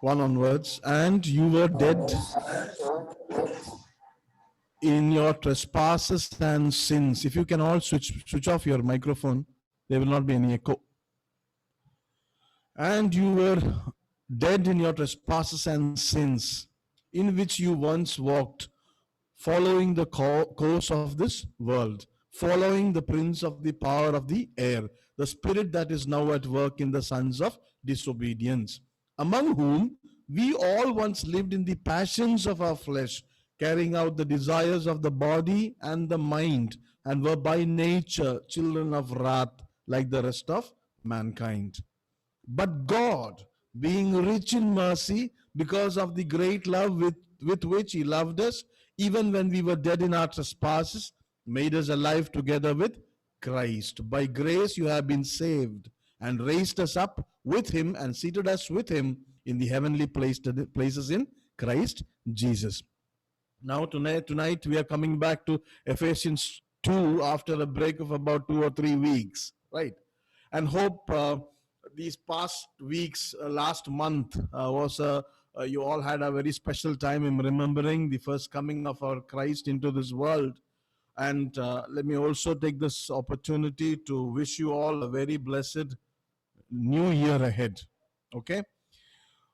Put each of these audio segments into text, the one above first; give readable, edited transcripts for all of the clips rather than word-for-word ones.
1 onwards. And you were dead in your trespasses and sins. If you can all switch off your microphone, there will not be any echo. And you were dead in your trespasses and sins, in which you once walked, following the course of this world, following the prince of the power of the air, the spirit that is now at work in the sons of disobedience, among whom we all once lived in the passions of our flesh, carrying out the desires of the body and the mind, and were by nature children of wrath like the rest of mankind. But God, being rich in mercy, because of the great love with which He loved us, even when we were dead in our trespasses, made us alive together with Christ. By grace you have been saved, and raised us up with Him, and seated us with Him in the heavenly places in Christ Jesus. Now tonight we are coming back to Ephesians 2 after a break of about 2 or 3 weeks, right? And hope these past weeks, last month was you all had a very special time in remembering the first coming of our Christ into this world. And let me also take this opportunity to wish you all a very blessed new year ahead. Okay.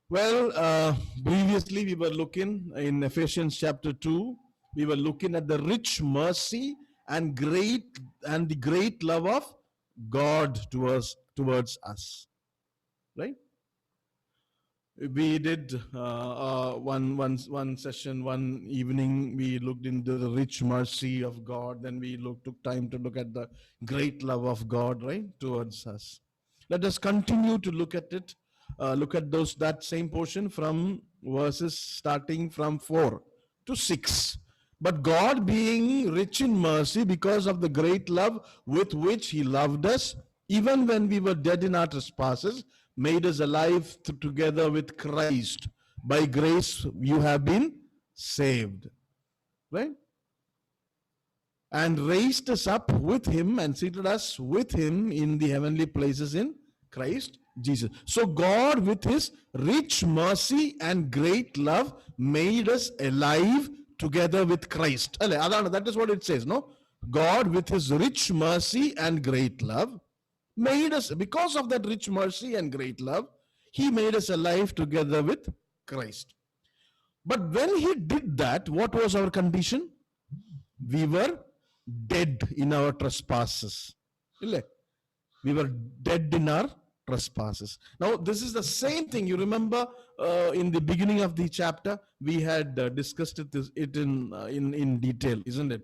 Well, previously we were looking in Ephesians chapter 2, we were looking at the rich mercy and the great love of God towards us, right? We did one session, one evening, we looked into the rich mercy of God. Then we took time to look at the great love of God, right, towards us. Let us continue to look at it. Look at that same portion from verses starting from 4 to 6. But God, being rich in mercy, because of the great love with which He loved us, even when we were dead in our trespasses, made us alive together with Christ. By grace you have been saved, right? And raised us up with Him and seated us with Him in the heavenly places in Christ Jesus. So God, with His rich mercy and great love, made us alive together with Christ. That is what it says, no? God, with His rich mercy and great love, made us, because of that rich mercy and great love, He made us alive together with Christ. But when He did that, what was our condition? We were dead in our trespasses. We were dead in our trespasses. Now, this is the same thing. You remember in the beginning of the chapter, we had discussed it in detail, isn't it?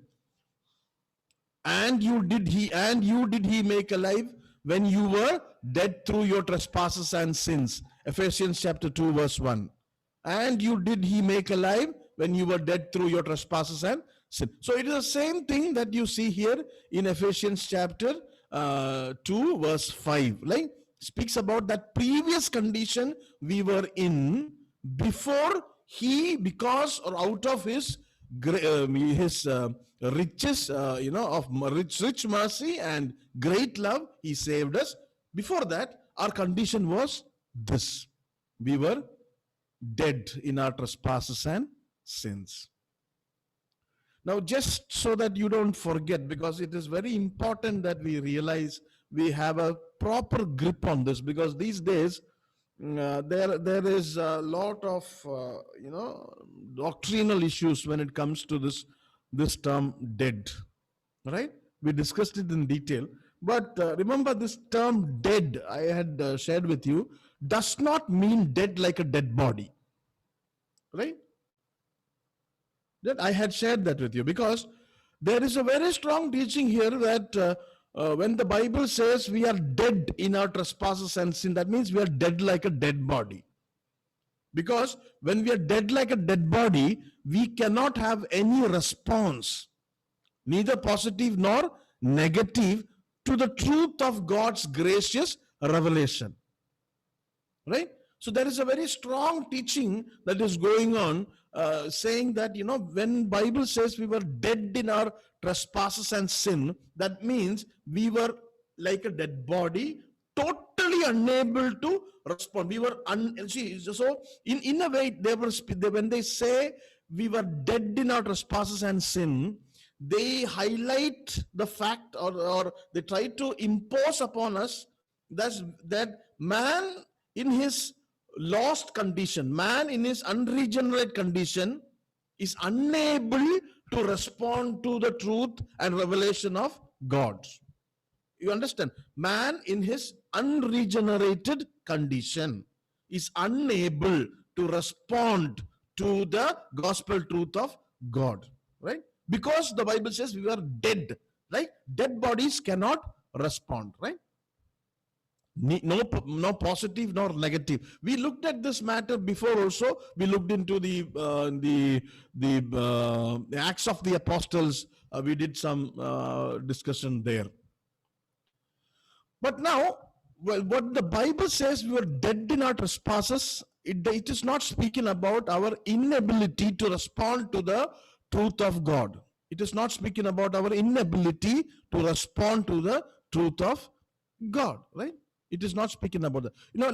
And you did He make alive when you were dead through your trespasses and sins. Ephesians chapter 2 verse 1. And you did He make alive when you were dead through your trespasses and sin. So it is the same thing that you see here in Ephesians chapter 2 verse 5. Like, speaks about that previous condition we were in before He, because or out of His riches, of rich mercy and great love, He saved us. Before that, our condition was this: we were dead in our trespasses and sins. Now, just so that you don't forget, because it is very important that we realize we have a proper grip on this, because these days there is a lot of doctrinal issues when it comes to this term dead, right? We discussed it in detail, but remember, this term dead I had shared with you does not mean dead like a dead body, right? That I had shared that with you, because there is a very strong teaching here that when the Bible says we are dead in our trespasses and sin, that means we are dead like a dead body. Because when we are dead like a dead body, we cannot have any response, neither positive nor negative, to the truth of God's gracious revelation. Right? So there is a very strong teaching that is going on, saying that, when Bible says we were dead in our trespasses and sin, that means we were like a dead body totally unable to respond. We were so in a way when they say we were dead in our trespasses and sin, they highlight the fact, or they try to impose upon us that man in his lost condition, man in his unregenerate condition, is unable to respond to the truth and revelation of God. You understand? Man in his unregenerated condition is unable to respond to the gospel truth of God, right? Because the Bible says we are dead, right? Dead bodies cannot respond, right? No positive nor negative. We looked at this matter before also. We looked into the Acts of the Apostles. We did some discussion there. But now, well, what the Bible says, we were dead in our trespasses. It is not speaking about our inability to respond to the truth of God. It is not speaking about our inability to respond to the truth of God, right? It is not speaking about that. You know,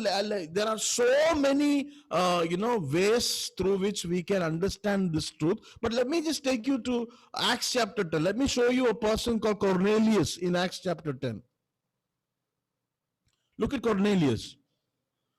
there are so many, ways through which we can understand this truth. But let me just take you to Acts chapter 10. Let me show you a person called Cornelius in Acts chapter 10. Look at Cornelius.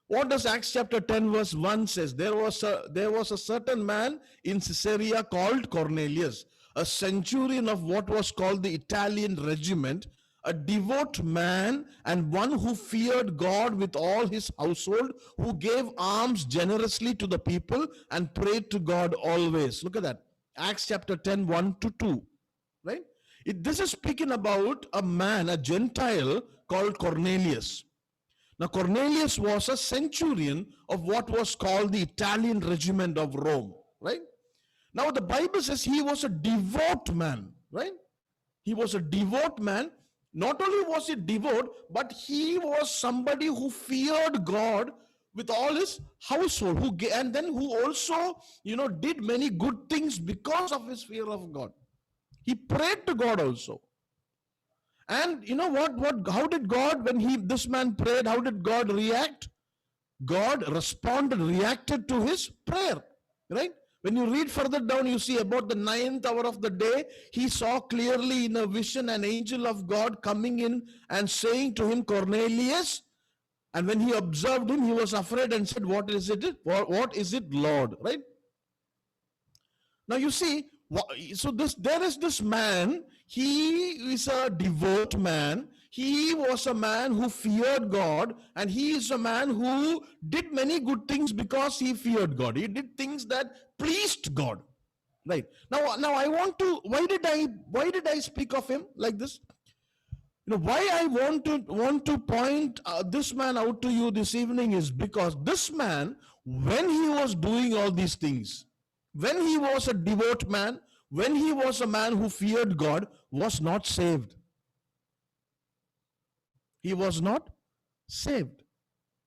What does Acts chapter 10 verse 1 says? There was a certain man in Caesarea called Cornelius, a centurion of what was called the Italian regiment, a devout man and one who feared God with all his household, who gave alms generously to the people and prayed to God always. Look at that. Acts chapter 10, 1 to 2. Right? This is speaking about a man, a Gentile called Cornelius. Now, Cornelius was a centurion of what was called the Italian regiment of Rome, right? Now, the Bible says he was a devout man, right? He was a devout man. Not only was he devout, but he was somebody who feared God with all his household, and then who also, did many good things because of his fear of God. He prayed to God also. And you know what? How did God, when this man prayed, how did God react? God reacted to his prayer, right? When you read further down, you see about the 9th hour of the day, he saw clearly in a vision an angel of God coming in and saying to him, Cornelius. And when he observed him, he was afraid and said, what is it? What is it, Lord? Right? Now you see, so there is this man. He is a devout man. He was a man who feared God, and he is a man who did many good things because he feared God. He did things that pleased God. Right. Now I want to, why did I speak of him like this? Why I want to point this man out to you this evening is because this man, when he was doing all these things, when he was a devout man, when he was a man who feared God, was not saved. He was not saved,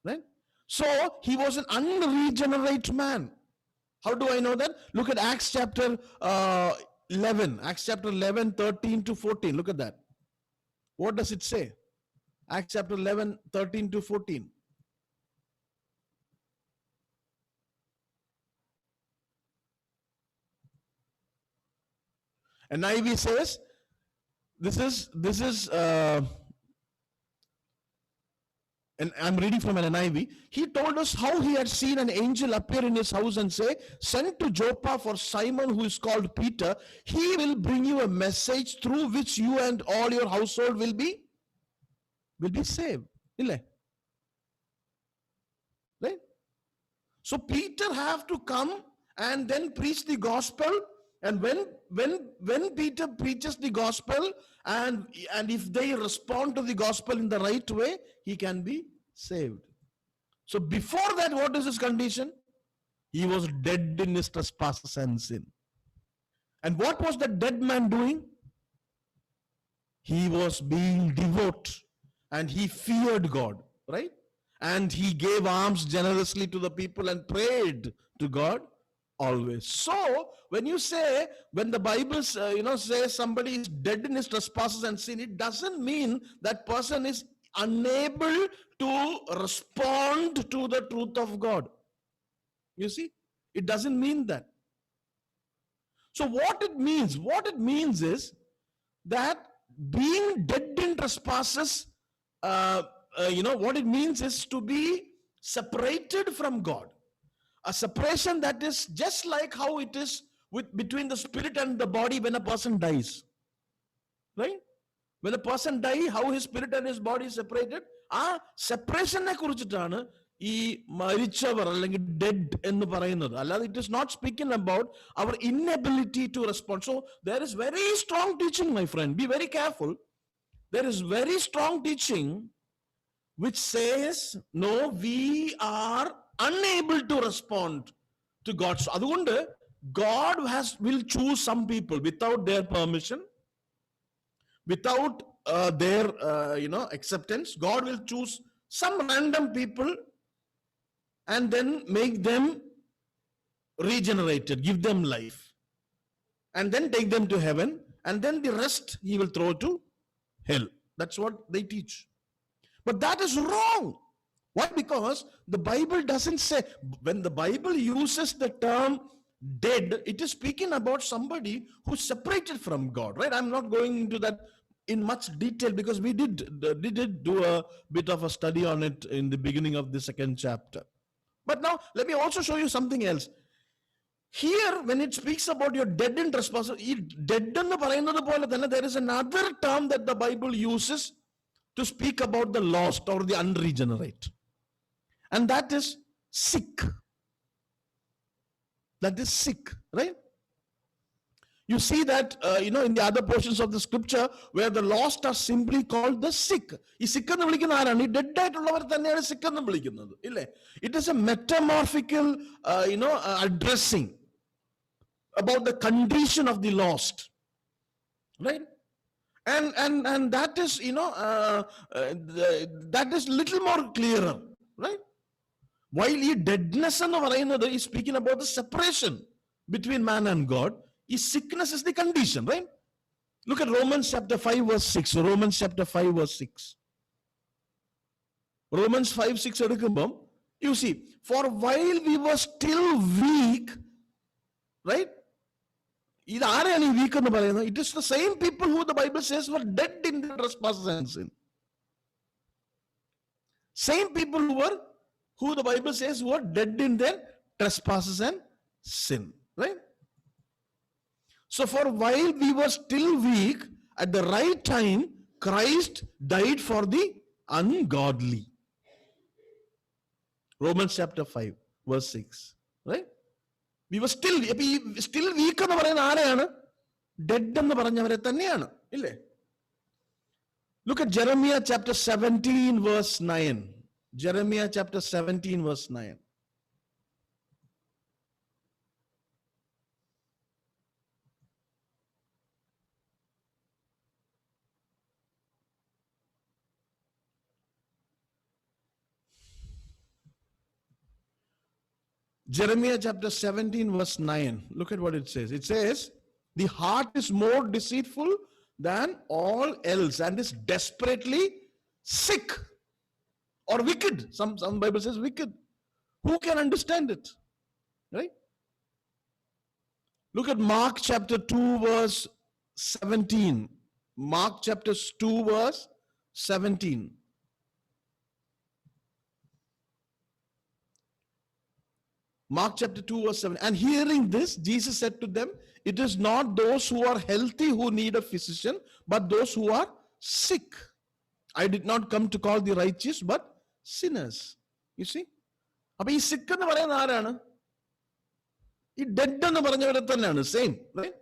right? So he was an unregenerate man. How do I know that? Look at Acts chapter 11. Acts chapter 11, 13 to 14. Look at that. What does it say? Acts chapter 11, 13 to 14. NIV says, this is and I'm reading from an NIV. He told us how he had seen an angel appear in his house and say, send to Joppa for Simon, who is called Peter. He will bring you a message through which you and all your household will be saved. Right? So Peter have to come and then preach the gospel. And when Peter preaches the gospel, and if they respond to the gospel in the right way, he can be saved. So before that, what is his condition? He was dead in his trespasses and sin. And what was the dead man doing? He was being devout and he feared God, right? And he gave alms generously to the people and prayed to God always. So when the Bible says somebody is dead in his trespasses and sin, it doesn't mean that person is unable to respond to the truth of God. You see, it doesn't mean that. So what it means is that being dead in trespasses, what it means is to be separated from God. A separation that is just like how it is between the spirit and the body when a person dies. Right? When a person dies, how his spirit and his body is separated. ആ സെപ്പറേഷനെ കുറിച്ചിട്ടാണ് ഈ മരിച്ചവർ അല്ലെങ്കിൽ dead എന്ന് പറയുന്നത്. അല്ലാതെ it is not speaking about our inability to respond. So there is very strong teaching, my friend. Be very careful. There is very strong teaching which says, no, we are unable to respond to God. So അതുകൊണ്ട് God will choose some people without their permission, without their acceptance. God will choose some random people and then make them regenerated, give them life, and then take them to heaven, and then the rest he will throw to hell. That's what they teach. But that is wrong. Why? Because the Bible doesn't say, when the Bible uses the term dead, it is speaking about somebody who's separated from God, right? I'm not going into that in much detail because we did do a bit of a study on it in the beginning of the second chapter. But now let me also show you something else. Here, when it speaks about your dead in trespasses, dead ennu parayunnathu pole thanne there is another term that the Bible uses to speak about the lost or the unregenerate, and that is sick. That is sick, right? You see that in the other portions of the scripture where the lost are simply called the sick. Ee sick ennu vilikkunna aaranu? Ee dead aayittullavar thanneyanu sick ennu vilikkunnathu, ille? It is a metamorphical addressing about the condition of the lost, right? And that is that is little more clearer, right? While ഈ deadness എന്ന് പറയുന്നത് is speaking about the separation between man and God, sickness is the condition, right? Look at Romans chapter 5 verse 6. Romans chapter 5 verse 6. Romans 5:6 എടുക്കുമ്പോൾ you see, for while we were still weak, right? ഇത് ആരെയാണ് ഈ week എന്ന് പറയുന്നത്? It is the same people who the Bible says were dead in their trespasses and sin. Same people who the Bible says were dead in their trespasses and sin, right? So for while we were still weak, at the right time, Christ died for the ungodly. Romans chapter 5 verse 6, right? We were still weak എന്ന് പറയുന്ന ആരെയാണ്? Dead എന്ന് പറഞ്ഞവരെ തന്നെയാണ്, ഇല്ലേ? Look at Jeremiah chapter 17 verse 9. Jeremiah chapter 17 verse 9. Jeremiah chapter 17 verse 9. Look at what it says. It says, the heart is more deceitful than all else and is desperately sick or wicked. Some Bible says wicked. Who can understand it? Right? Look at Mark chapter 2 verse 17. Mark chapter 2 verse 17. Mark chapter 2 verse 7. And hearing this, Jesus said to them, it is not those who are healthy who need a physician, but those who are sick. I did not come to call the righteous, but sinners. You see? അപ്പൊ ഈ സിക്ക് എന്ന് പറയുന്ന ആരാണ്? ഈ dead എന്ന് പറഞ്ഞവരെ തന്നെയാണ്. Same, right?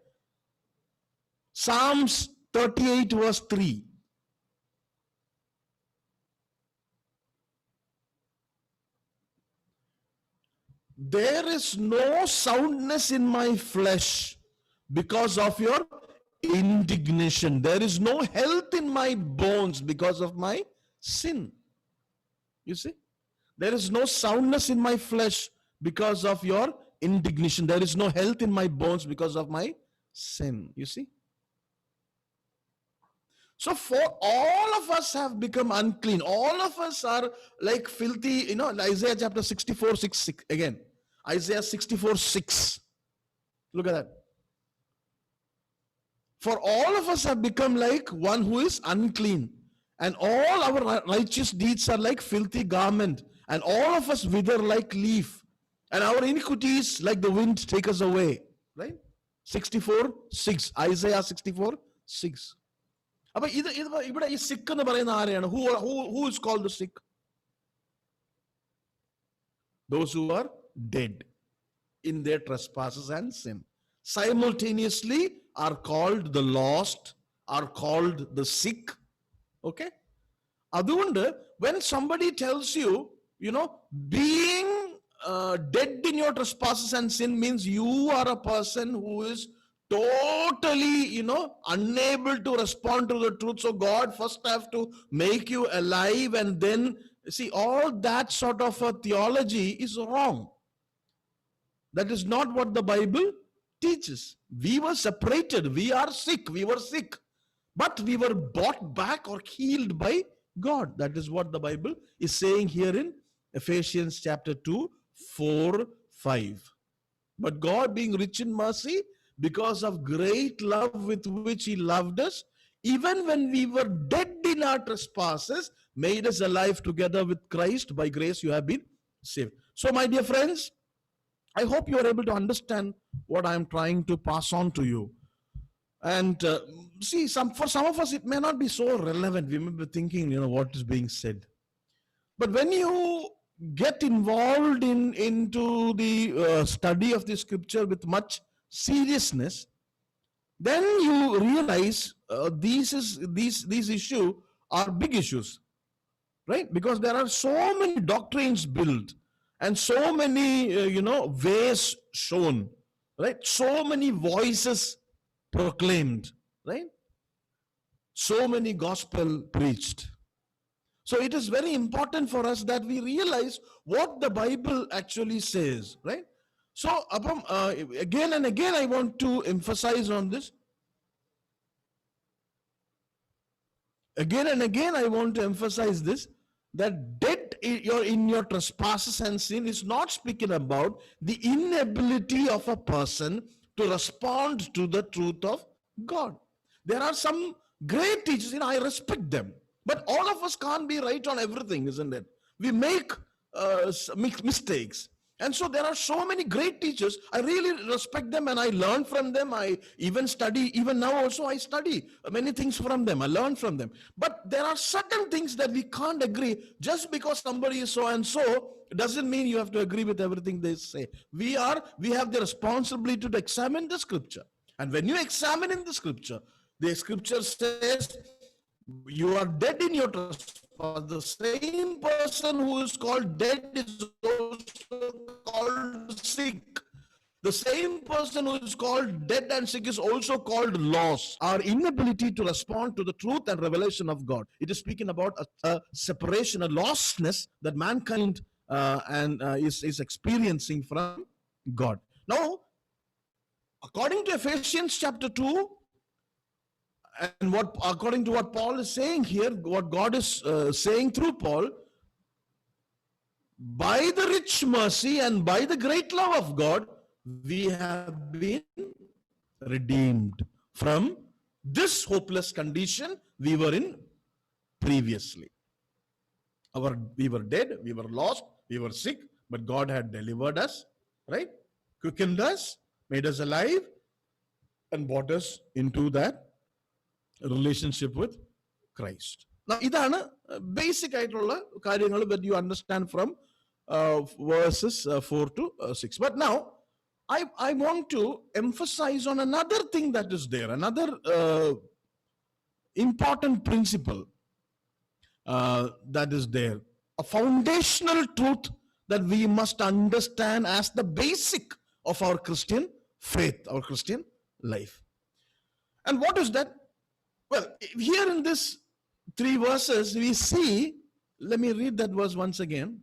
Psalms 38 verse 3. There is no soundness in my flesh because of your indignation. There is no health in my bones because of my sin. You see? There is no soundness in my flesh because of your indignation. There is no health in my bones because of my sin. You see? So for all of us have become unclean. All of us are like filthy, Isaiah chapter 64, 6 again. Isaiah 64, 6. Look at that. For all of us have become like one who is unclean, and all our righteous deeds are like filthy garment, and all of us wither like leaf, and our iniquities like the wind take us away. Right? 64, 6. Isaiah 64, 6. അപ്പൊ ഇവിടെ ഈ സിക്ക് എന്ന് പറയുന്ന ആരെയാണ്? Who is called the sick? Those who are dead in their trespasses and sin. Simultaneously are called the lost, are called the sick. Okay? അതുകൊണ്ട് when somebody tells you, being dead in your trespasses and sin means you are a person who is totally, unable to respond to the truth. So God first have to make you alive, and then see, all that sort of a theology is wrong. That is not what the Bible teaches. We were separated. We are sick. We were sick. But we were bought back or healed by God. That is what the Bible is saying here in Ephesians chapter 2, 4, 5. But God, being rich in mercy, because of great love with which he loved us, even when we were dead in our trespasses, made us alive together with Christ. By grace you have been saved. So my dear friends, I hope you are able to understand what I am trying to pass on to you. And see, for some of us it may not be so relevant. We may be thinking, what is being said. But when you get involved into the study of the scripture with much seriousness, then you realize these issues are big issues, right? Because there are so many doctrines built and so many ways shown, right? So many voices proclaimed, right? So many gospel preached. So it is very important for us that we realize what the Bible actually says, right? So again and again I want to emphasize on this. Again and again I want to emphasize this, that dead in your trespasses and sin is not speaking about the inability of a person to respond to the truth of God. There are some great teachers, I respect them. But all of us can't be right on everything, isn't it? We make mistakes. And so there are so many great teachers. I really respect them and I learn from them. I even study, even now also I study many things from them. I learn from them. But there are certain things that we can't agree. Just because somebody is so and so doesn't mean you have to agree with everything they say. We have the responsibility to examine the scripture. And when you examine in the scripture says, you are dead in your trespasses. The same person who is called dead is also called sick. The same person who is called dead and sick is also called lost. Our inability to respond to the truth and revelation of God. It is speaking about a separation, a lostness that mankind is experiencing from God. Now, according to Ephesians chapter 2, and according to what Paul is saying here, what God is saying through Paul, by the rich mercy and by the great love of God, we have been redeemed from this hopeless condition we were in previously. We were dead, we were lost, we were sick, but God had delivered us, right? Quickened us, made us alive, and brought us into that relationship with Christ. Now, idana basic aayittulla karyangal that you understand from verses 4 to 6. But now, I want to emphasize on another thing that is there, another important principle that is there, a foundational truth that we must understand as the basic of our Christian faith, our Christian life. And what is that? Well, here in this 3 verses, we see, let me read that verse once again.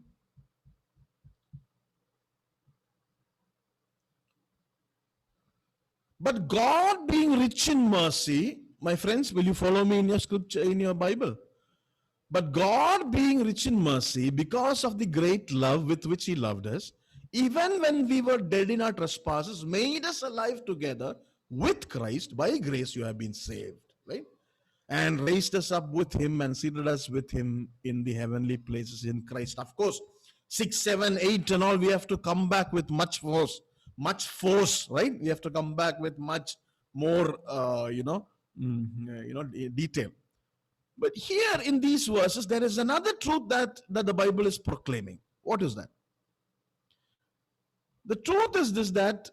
But God, being rich in mercy, my friends, will you follow me in your scripture, in your Bible? But God, being rich in mercy, because of the great love with which He loved us, even when we were dead in our trespasses, made us alive together with Christ. By grace you have been saved, right? And raised us up with Him and seated us with Him in the heavenly places in Christ. Of course, 6, 7, 8 and all, we have to come back with much force, right? We have to come back with much more, detail. But here in these verses, there is another truth that the Bible is proclaiming. What is that? The truth is this, that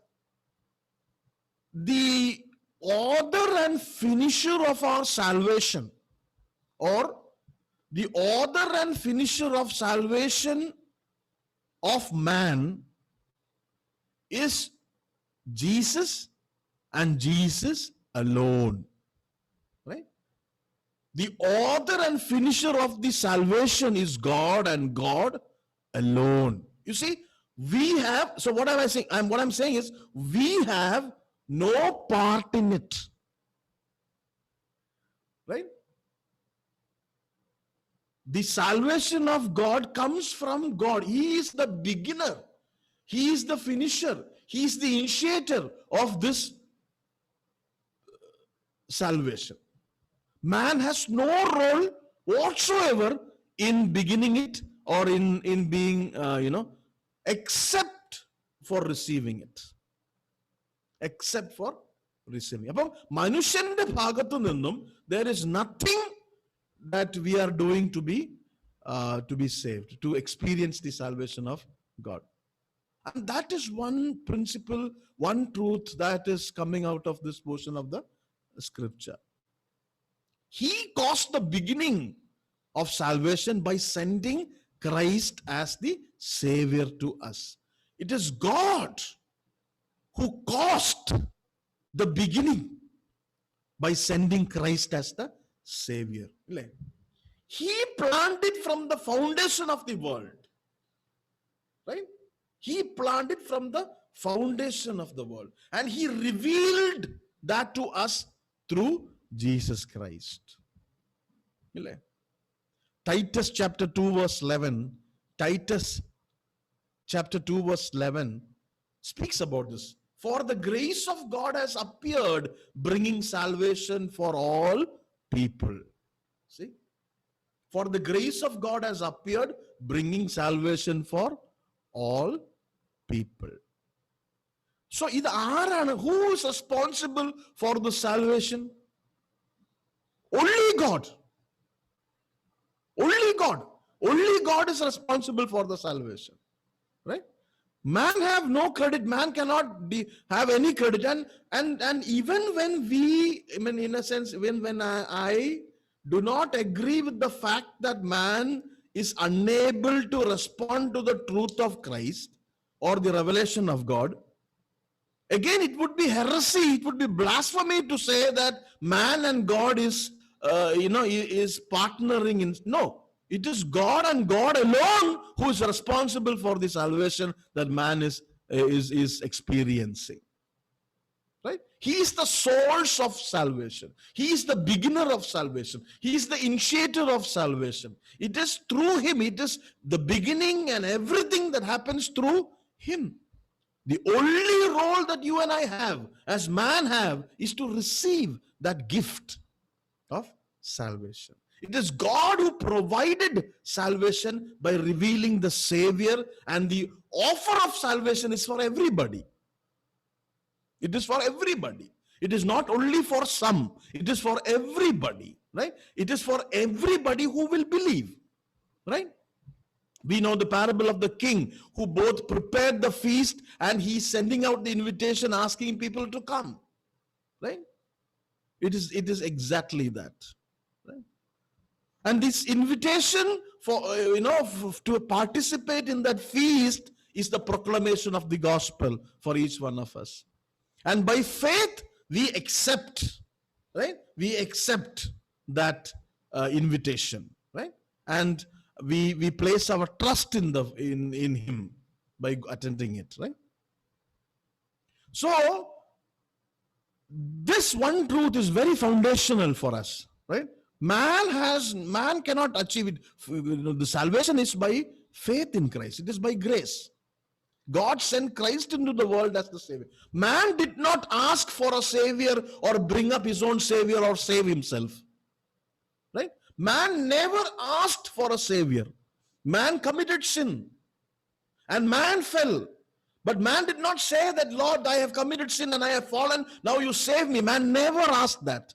the author and finisher of our salvation, or the author and finisher of salvation of man, is Jesus and Jesus alone. Right? The author and finisher of the salvation is God and God alone. You see, we have, so what am I saying? What I'm saying is, we have no part in it. Right? The salvation of God comes from God. He is the beginner. He is the finisher. He is the initiator of this salvation. Man has no role whatsoever in beginning it or in being, except for receiving it. Except for receiving. Appo manushante bhagathu ninnum there is nothing that we are doing to be saved, to experience the salvation of God. And that is one principle, one truth that is coming out of this portion of the scripture. He caused the beginning of salvation by sending Christ as the Savior to us. It is God who caused the beginning by sending Christ as the Savior. He planned it from the foundation of the world. Right? He planned it from the foundation of the world. And He revealed that to us through Jesus Christ. Titus chapter 2 verse 11. Titus chapter 2 verse 11 speaks about this. For the grace of God has appeared, bringing salvation for all people. See? For the grace of God has appeared, bringing salvation for all people. So, who is responsible for the salvation? Only God. Only God. Only God is responsible for the salvation. Right? Man have no credit. Man cannot have any credit. And even when we, in a sense, when I do not agree with the fact that man is unable to respond to the truth of Christ or the revelation of God, again, it would be heresy, it would be blasphemy to say that man and God is partnering in. No, it is God and God alone who is responsible for the salvation that man is experiencing. Right? He is the source of salvation. He is the beginner of salvation. He is the initiator of salvation. It is through Him. It is the beginning and everything that happens through Him. The only role that you and I have, as man have, is to receive that gift of salvation. It is God who provided salvation by revealing the Savior, and the offer of salvation is for everybody. It is for everybody. It is not only for some. It is for everybody. Right? It is for everybody who will believe. Right? We know the parable of the king who both prepared the feast and he's sending out the invitation asking people to come. Right? It is exactly that. Right? And this invitation for to participate in that feast is the proclamation of the gospel for each one of us. And by faith we accept, right? We accept that invitation, right? And we place our trust in Him by attending it, right? So this one truth is very foundational for us, right? Man cannot achieve it. The salvation is by faith in Christ. It is by grace. God sent Christ into the world as the Savior. Man did not ask for a Savior or bring up his own Savior or save himself. Right? Man never asked for a Savior. Man committed sin and man fell. But man did not say that, Lord, I have committed sin and I have fallen. Now you save me. Man never asked that.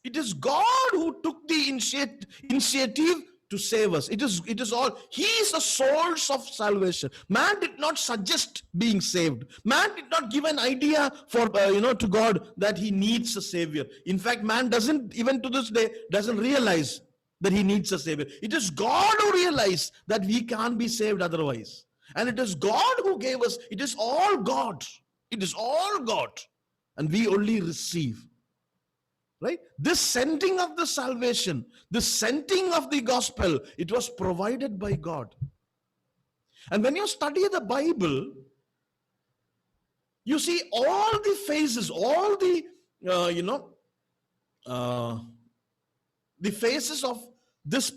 It is God who took the initiative to save us. It is all. He is the source of salvation. Man did not suggest being saved. Man did not give an idea for to God that he needs a savior. In fact, man doesn't, even to this day, doesn't realize that he needs a savior. It is God who realized that we can't be saved otherwise. And it is God who gave us. It is all God. It is all God. And we only receive. Right? This sending of the salvation, this sending of the gospel, it was provided by God. And when you study the Bible, you see all the phases, all the, the phases of this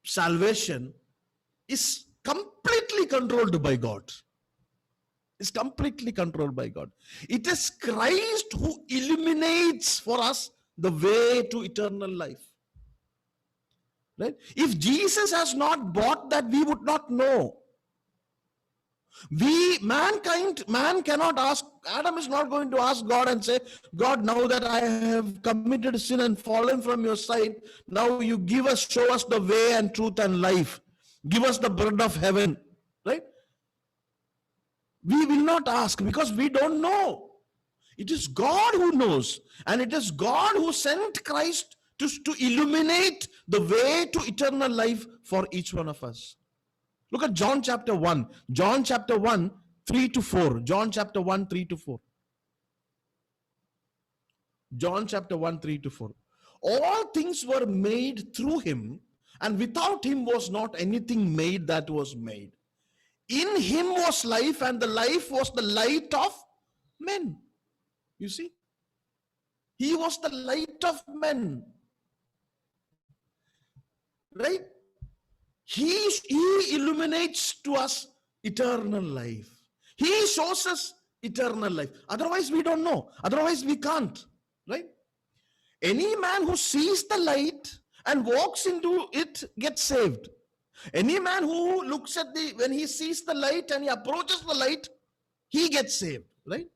salvation is completely controlled by God. It's completely controlled by God. It is Christ who illuminates for us the way to eternal life. Right? If Jesus has not bought that, we would not know. Man cannot ask, Adam is not going to ask God and say, God, now that I have committed sin and fallen from your sight, now you show us the way and truth and life. Give us the bread of heaven. Right? We will not ask because we don't know. It is God who knows, and it is God who sent Christ to illuminate the way to eternal life for each one of us. Look at John chapter 1. John chapter 1, 3 to 4. John chapter 1, 3 to 4. John chapter 1, 3 to 4. All things were made through him, and without him was not anything made that was made. In him was life, and the life was the light of men. You see? He was the light of men. Right? He illuminates to us eternal life. He shows us eternal life. Otherwise, we don't know. Otherwise, we can't. Right? Any man who sees the light and walks into it gets saved. Any man who looks at when he sees the light and he approaches the light, he gets saved. Right?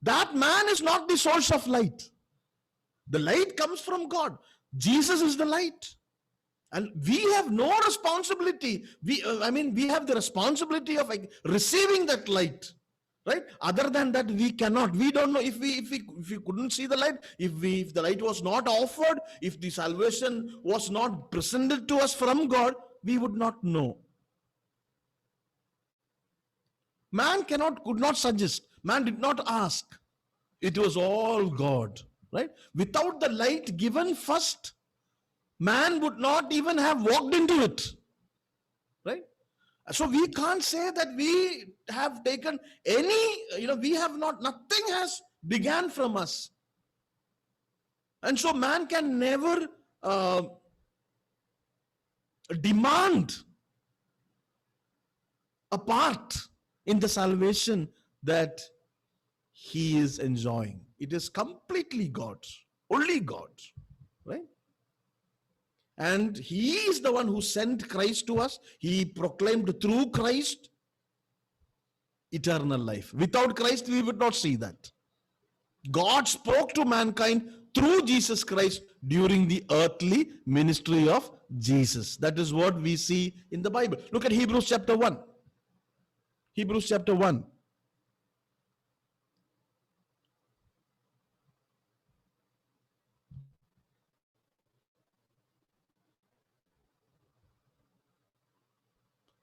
That man is not the source of light. The light comes from God. Jesus is the light. And we have no responsibility. We have the responsibility of receiving that light. Right? Other than that, we cannot. We don't know if we couldn't see the light, if the light was not offered, if the salvation was not presented to us from God, we would not know. Man could not suggest. Man did not ask. It was all God, right? Without the light given first, man would not even have walked into it, right? So we can't say that we have taken we have not, nothing has began from us. And so man can never demand a part in the salvation that he is enjoying. It is completely God's, only God's, right? And he is the one who sent Christ to us. He proclaimed through Christ eternal life. Without Christ, we would not see that. God spoke to mankind through Jesus Christ during the earthly ministry of Jesus. That is what we see in the Bible. Look at Hebrews chapter 1. Hebrews chapter 1.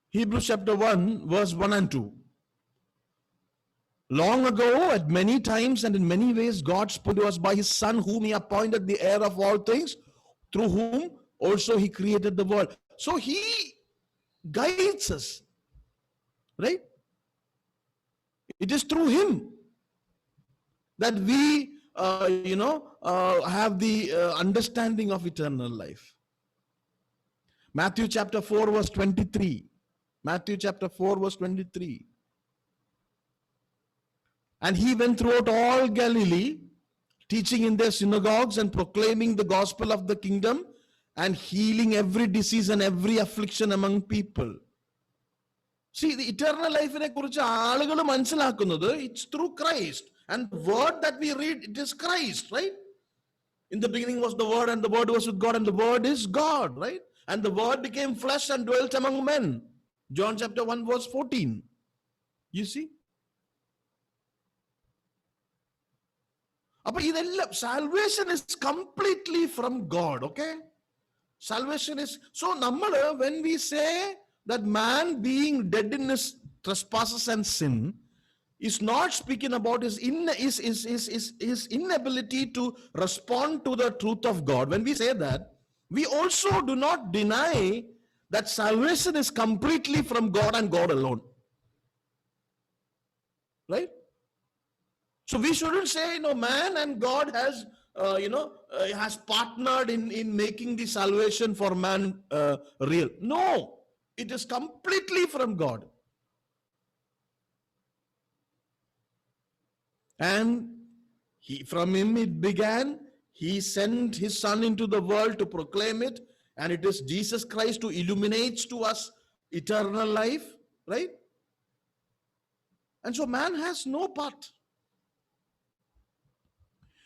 Hebrews chapter 1, verse 1 and 2. Long ago, at many times and in many ways, God spoke to us by his Son, whom he appointed the heir of all things, through whom also he created the world. So he guides us, right? It is through him that we have the understanding of eternal life. Matthew chapter 4 verse 23. Matthew chapter 4 verse 23. And he went throughout all Galilee, teaching in their synagogues and proclaiming the gospel of the kingdom and healing every disease and every affliction among people. See, the eternal life in it's through Christ. And the word that we read, it is Christ, right? In the beginning was the word, and the word was with God, and the word is God, right? And the word became flesh and dwelt among men. John chapter 1 verse 14. You see? Salvation is completely from God, okay? Salvation is, so when we say that man being dead in his trespasses and sin is not speaking about his inability to respond to the truth of God. When we say that, we also do not deny that salvation is completely from God and God alone. Right? So we shouldn't say, man and God has, has partnered in making the salvation for man real. No, it is completely from God. And from him it began. He sent his son into the world to proclaim it. And it is Jesus Christ who illuminates to us eternal life, right? And so man has no part.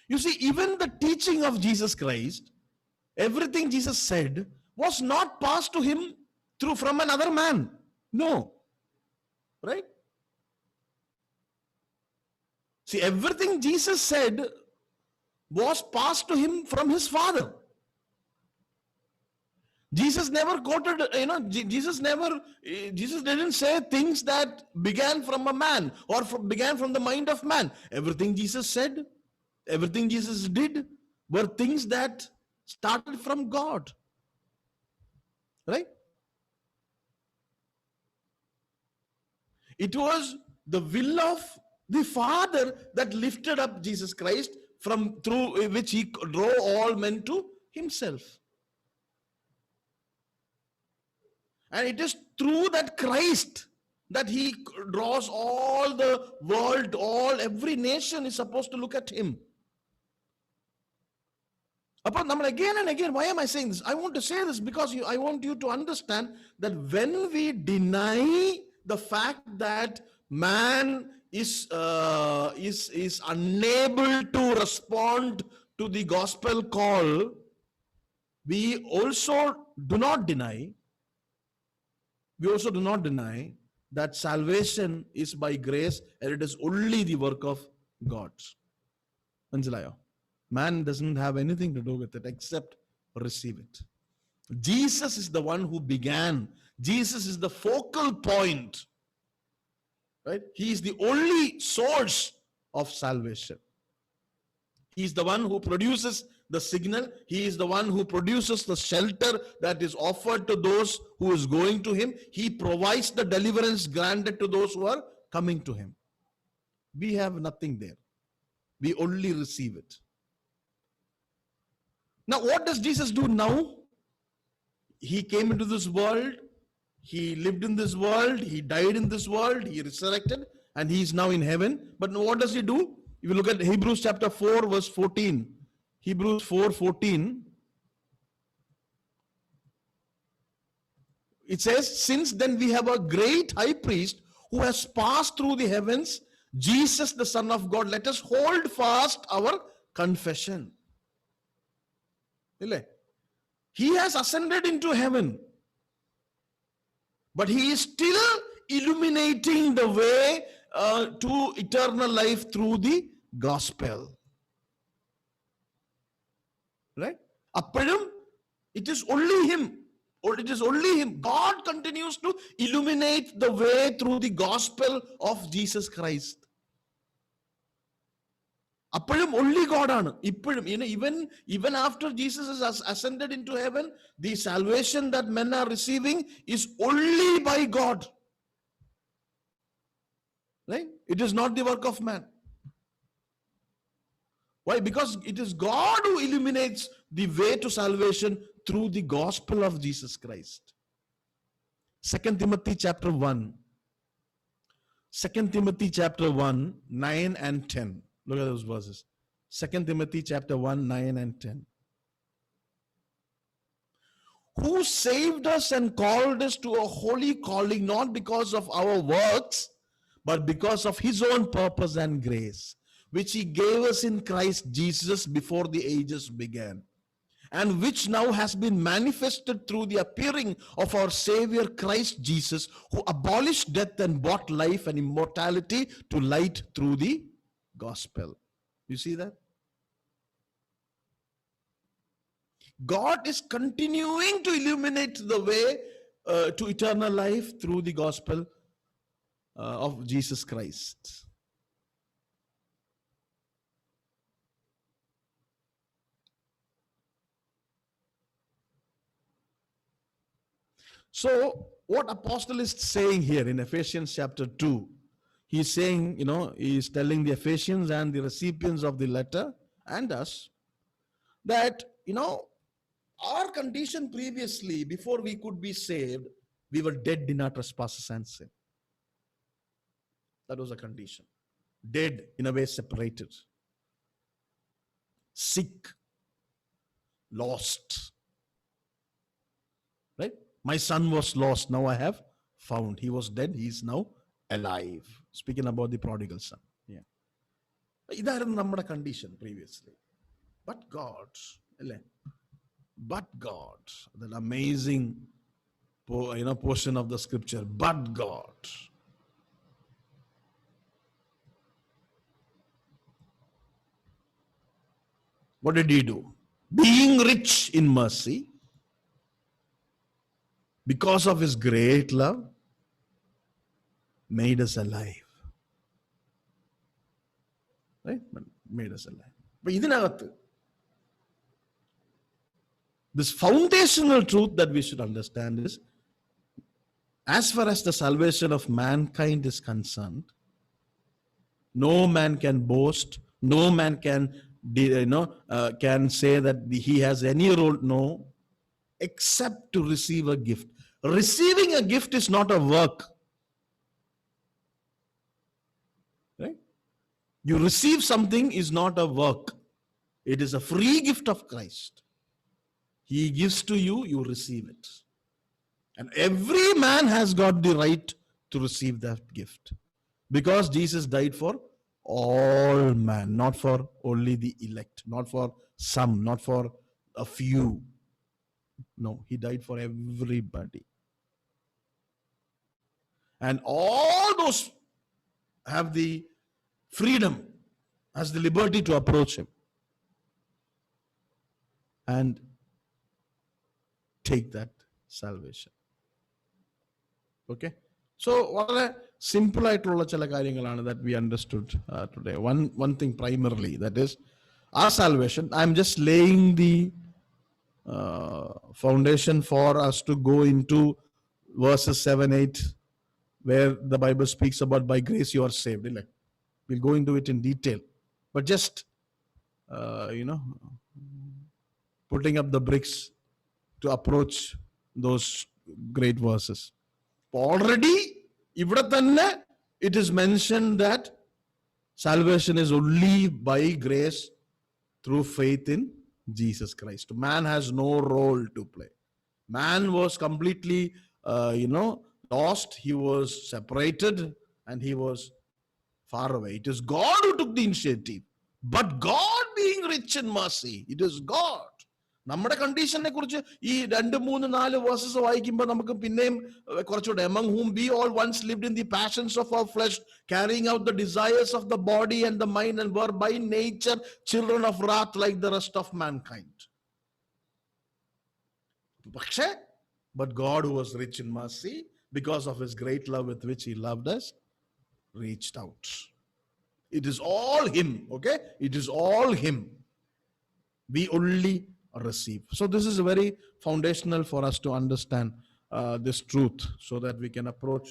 You see, even the teaching of Jesus Christ, everything Jesus said was not passed to him from another man. No. Right? See, everything Jesus said was passed to him from his Father. Jesus never quoted, Jesus didn't say things that began from a man or began from the mind of man. Everything Jesus said, everything Jesus did were things that started from God. Right? It was the will of the Father that lifted up Jesus Christ, through which he drew all men to himself. And it is through that Christ that he draws all the world, every nation is supposed to look at him. Again and again, why am I saying this? I want to say this because I want you to understand that when we deny the fact that man is unable to respond to the gospel call, we also do not deny that salvation is by grace and it is only the work of God. Man doesn't have anything to do with it except receive it. Jesus is the one who began. Jesus is the focal point. Right? He is the only source of salvation. He is the one who produces the signal. He is the one who produces the shelter that is offered to those who is going to him. He provides the deliverance granted to those who are coming to him. We have nothing there. We only receive it. Now, what does Jesus do now? He came into this world. He lived in this world. He died in this world. He resurrected. And he is now in heaven. But what does he do? If you look at Hebrews chapter 4 verse 14. Hebrews 4:14. It says, since then we have a great high priest who has passed through the heavens, Jesus the Son of God. Let us hold fast our confession. He has ascended into heaven. But he is still illuminating the way to eternal life through the gospel. Right? Appadum, it is only him. Or it is only him. God continues to illuminate the way through the gospel of Jesus Christ. Appadum only God ആണ് ഇപ്പോഴും even after Jesus is ascended into heaven, the salvation that men are receiving is only by God. Right? It is not the work of man. Why? Because it is God who illuminates the way to salvation through the gospel of Jesus Christ. 2 Timothy chapter 1. 2 Timothy chapter 1, 9 and 10. Look at those verses. 2 Timothy chapter 1, 9 and 10. Who saved us and called us to a holy calling, not because of our works, but because of his own purpose and grace, which he gave us in Christ Jesus before the ages began, and which now has been manifested through the appearing of our Savior Christ Jesus, who abolished death and brought life and immortality to light through the gospel. You see that? God is continuing to illuminate the way to eternal life through the gospel of Jesus Christ. So, what apostle is saying here in Ephesians chapter 2, he's saying, he's telling the Ephesians and the recipients of the letter and us that, our condition previously, before we could be saved, we were dead in our trespasses and sin. That was a condition. Dead, in a way, separated. Sick. Lost. Right? My son was lost, now I have found. He was dead, he is now alive. Speaking about the prodigal son. Yeah. ഇതായിരുന്നു നമ്മുടെ condition previously. But God, that amazing portion of the scripture. But God. What did he do? Being rich in mercy, because of his great love, made us alive. Right? Made us alive. But ഇതിനകത്ത്, this foundational truth that we should understand is, as far as the salvation of mankind is concerned, no man can boast, no man can say that he has any role, no, except to receive a gift. Receiving a gift is not a work. Right? You receive something is not a work. It is a free gift of Christ. He gives to you, you receive it. And every man has got the right to receive that gift. Because Jesus died for all man, not for only the elect, not for some, not for a few. No, he died for everybody. And all those have the freedom, has the liberty to approach him and take that salvation. Okay? So, വളരെ simple ആയിട്ടുള്ള ചില കാര്യങ്ങളാണ് that we understood today. One thing primarily, that is our salvation. I'm just laying the foundation for us to go into verses 7, 8, where the Bible speaks about by grace you are saved. We'll go into it in detail. But just, putting up the bricks to approach those great verses. Already, ഇവിടെ തന്നെ it is mentioned that salvation is only by grace through faith in Jesus Christ. Man has no role to play. Man was completely, lost. He was separated and he was far away. It is God who took the initiative. But God being rich in mercy, it is God. നമ്മുടെ കണ്ടീഷനെ കുറിച്ച് ഈ 2, 3, 4 versus വായിക്കുമ്പോൾ നമുക്ക് പിന്നെയും കുറച്ചുകൂടെ, among whom we all once lived in the passions of our flesh, carrying out the desires of the body and the mind, and were by nature children of wrath like the rest of mankind. പക്ഷേ, but God, who was rich in mercy, because of his great love with which he loved us, reached out. It is all him. Okay? It is all him. We only receive. So this is very foundational for us to understand this truth, so that we can approach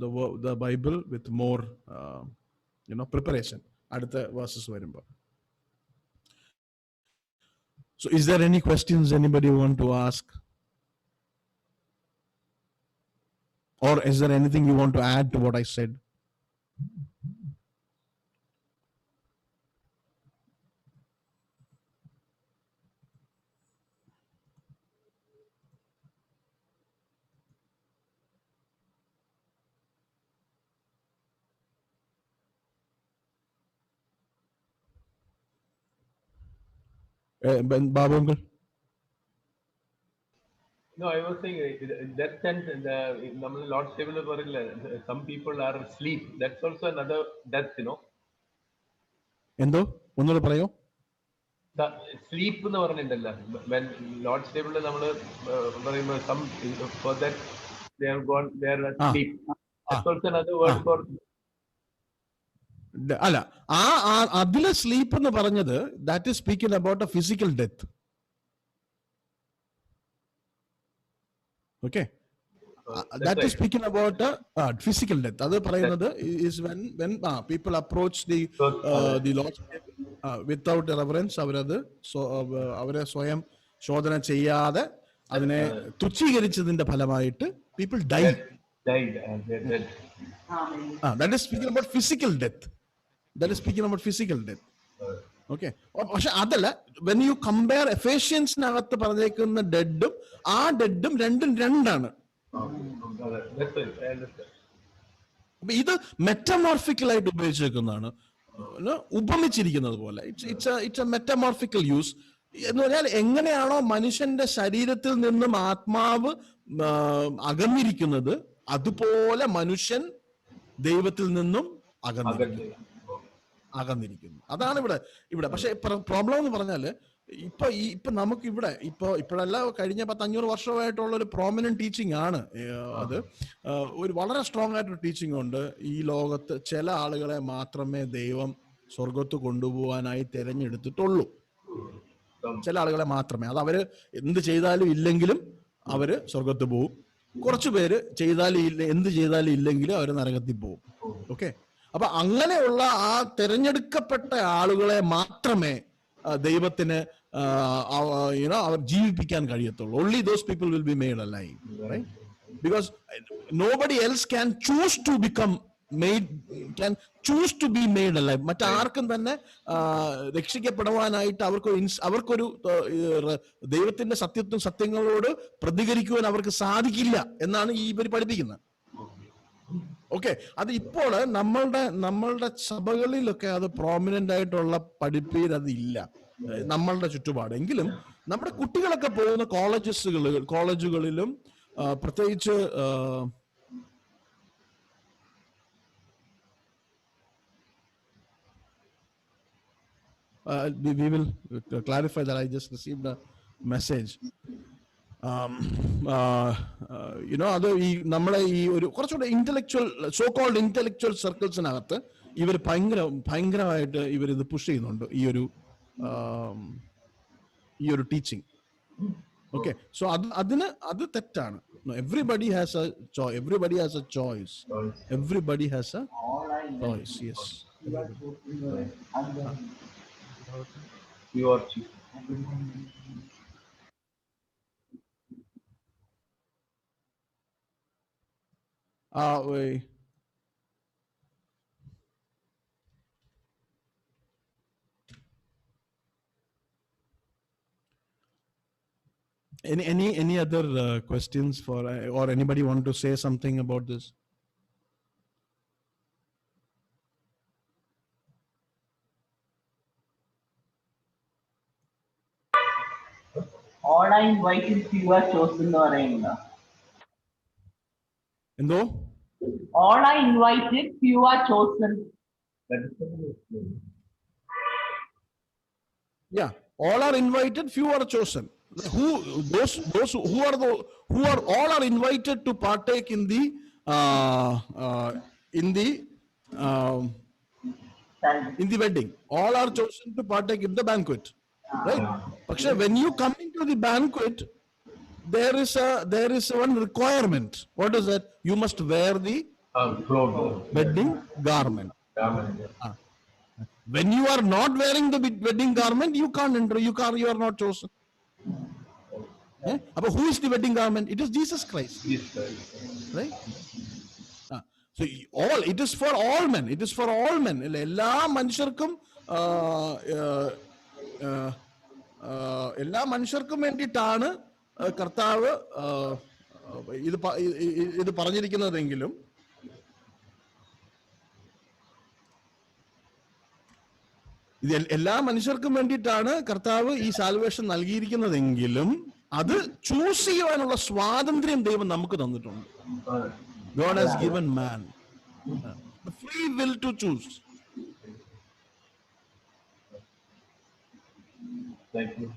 the Bible with more preparation. അടുത്ത verses വരുമ്പോൾ So is there any questions anybody want to ask? Or is there anything you want to add to what I said? Babu uncle? No, I was saying that sense, Lord's table, some people are asleep. That's also another death, എന്തോ ഒന്നുകൂടെ പറയോ? The sleep എന്ന് പറഞ്ഞിട്ടുണ്ടല്ലോ, when Lord's table നമ്മൾ പറയുമ്പോൾ some for that they have gone, they are asleep. That's also another word for. അല്ല, അതിലെ sleep എന്ന് പറഞ്ഞത് that is speaking about A physical death. Okay, that is speaking about physical death. Adu parayunnathu is when people approach the Lord's table without reverence, avare സ്വയം ശോധന ചെയ്യാതെ അതിനെ തുച്ഛീകരിച്ചതിന്റെ ഫലമായിട്ട് people died. That is speaking about physical death. That is speaking about physical death. Okay, പക്ഷെ അതല്ല, when you compare എഫേഷ്യൻസിനകത്ത് പറഞ്ഞേക്കുന്ന ഡെഡും ആ ഡെഡും രണ്ടും രണ്ടാണ്. ഇത് മെറ്റമോർഫിക്കലായിട്ട് ഉപയോഗിച്ചേക്കുന്നതാണ്, ഉപമിച്ചിരിക്കുന്നത് പോലെ. ഇറ്റ്സ് എ മെറ്റമോർഫിക്കൽ യൂസ് എന്ന് പറഞ്ഞാൽ എങ്ങനെയാണോ മനുഷ്യന്റെ ശരീരത്തിൽ നിന്നും ആത്മാവ് അകന്നിരിക്കുന്നത്, അതുപോലെ മനുഷ്യൻ ദൈവത്തിൽ നിന്നും അകന്നിരിക്കുന്നു. അതാണ് ഇവിടെ. പക്ഷെ പ്രോബ്ലം എന്ന് പറഞ്ഞാല് ഇപ്പൊ നമുക്ക് ഇവിടെ ഇപ്പോഴല്ല, കഴിഞ്ഞ 500 വർഷമായിട്ടുള്ള ഒരു പ്രോമിനന്റ് ടീച്ചിങ് ആണ് അത്. ഒരു വളരെ സ്ട്രോങ് ആയിട്ടൊരു ടീച്ചിങ് ഉണ്ട്. ഈ ലോകത്ത് ചില ആളുകളെ മാത്രമേ ദൈവം സ്വർഗത്ത് കൊണ്ടുപോകാനായി തിരഞ്ഞെടുത്തിട്ടുള്ളൂ. ചില ആളുകളെ മാത്രമേ. അത് അവര് എന്ത് ചെയ്താലും ഇല്ലെങ്കിലും അവര് സ്വർഗത്ത് പോകും. കുറച്ചു പേര് എന്ത് ചെയ്താലും ഇല്ലെങ്കിലും അവര് നരകത്തിൽ പോകും. ഓക്കെ, അപ്പൊ അങ്ങനെയുള്ള ആ തിരഞ്ഞെടുക്കപ്പെട്ട ആളുകളെ മാത്രമേ ദൈവത്തിന് അവർ ജീവിപ്പിക്കാൻ കഴിയത്തുള്ളൂ. Only those people will be made alive, right? Because nobody else can choose to be made alive. മറ്റാർക്കും തന്നെ രക്ഷിക്കപ്പെടുവാനായിട്ട് അവർക്കൊരു ദൈവത്തിന്റെ സത്യങ്ങളോട് പ്രതികരിക്കുവാൻ അവർക്ക് സാധിക്കില്ല എന്നാണ് ഈ ഇവർ പഠിപ്പിക്കുന്നത്. ഓക്കെ, അത് ഇപ്പോൾ നമ്മളുടെ സഭകളിലൊക്കെ അത് പ്രോമിനന്റ് ആയിട്ടുള്ള പഠിപ്പീര് അതില്ല നമ്മളുടെ ചുറ്റുപാട്. എങ്കിലും നമ്മുടെ കുട്ടികളൊക്കെ പോകുന്ന കോളേജുകളിലും പ്രത്യേകിച്ച് we will clarify that I just received a message. അത് ഈ നമ്മളെ ഈ ഒരു കുറച്ചുകൂടെ സോ കോൾഡ് ഇന്റലക്ച്വൽ സർക്കിൾസിനകത്ത് ഇവർ ഭയങ്കരമായിട്ട് ഇവരിത് പുഷ് ചെയ്യുന്നുണ്ട്, ഈ ഒരു ടീച്ചിങ്. ഓക്കെ, സോ അത് തെറ്റാണ്. Everybody has A choice. Everybody has A choice. Everybody has A choice. Yes. Any other questions for or anybody want to say something about this? All are invited, few are chosen എന്ന് പറയുന്നത്. എന്തോ? All are invited, few are chosen. Yeah, all are invited, few are chosen. Those who are all are invited to partake in the wedding. All are chosen to partake in the banquet, right? But when you come into the banquet, there is one requirement. What is that? You must wear the wedding garment. When you are not wearing the wedding garment, you can't enter. You are not chosen. But who is the wedding garment? It is Jesus Christ, Jesus Christ. right? So all, it is for all men. It is for all men. എല്ലാ മനുഷ്യർക്കും എല്ലാ മനുഷ്യർക്കും വേണ്ടിയിട്ടാണ് കർത്താവ് ഇത് പറഞ്ഞിരിക്കുന്നതെങ്കിലും ഇത് എല്ലാ മനുഷ്യർക്കും വേണ്ടിയിട്ടാണ് കർത്താവ് ഈ സാൽവേഷൻ നൽകിയിരിക്കുന്നതെങ്കിലും അത് ചൂസ് ചെയ്യുവാനുള്ള സ്വാതന്ത്ര്യം ദൈവം നമുക്ക് തന്നിട്ടുണ്ട്. God has given man the free will to choose. Thank you.